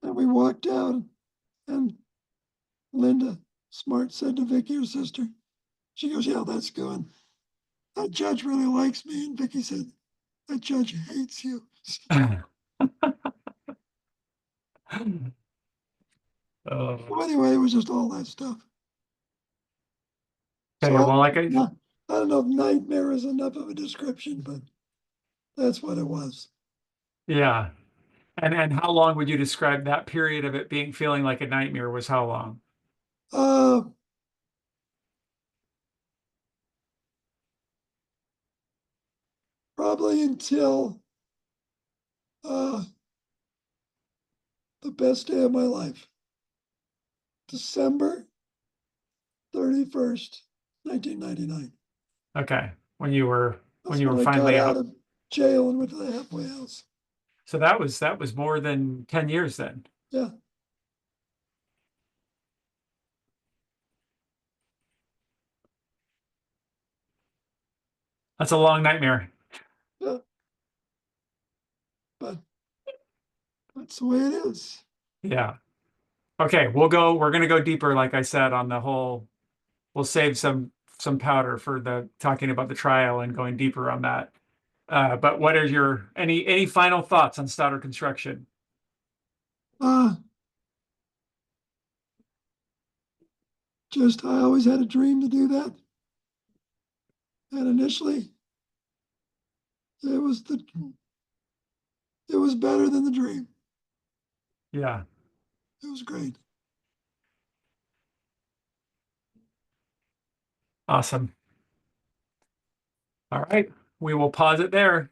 And we walked out, and Linda, smart, said to Vicky, her sister, she goes, yeah, that's good. That judge really likes me. And Vicky said, that judge hates you. Oh. So anyway, it was just all that stuff. So Okay. Well, like I, I don't know if nightmare is enough of a description, but that's what it was. yeah. And how long would you describe that period of it being feeling like a nightmare was how long? Uh, Probably until uh, the best day of my life, December 31st, 1999. Okay. When That's you when were I got finally out out. of jail and went to the halfway house. So that was more than 10 years then. Yeah, That's a long nightmare. yeah, but that's the way it is. Yeah. Okay, we're gonna go deeper, like I said, on the whole, we'll save some powder for the talking about the trial and going deeper on that. But what are your any final thoughts on Stoddard construction? Uh, just I always had a dream to do that. And initially it was the it was better than the dream. Yeah, It was great. awesome. All right, we will pause it there.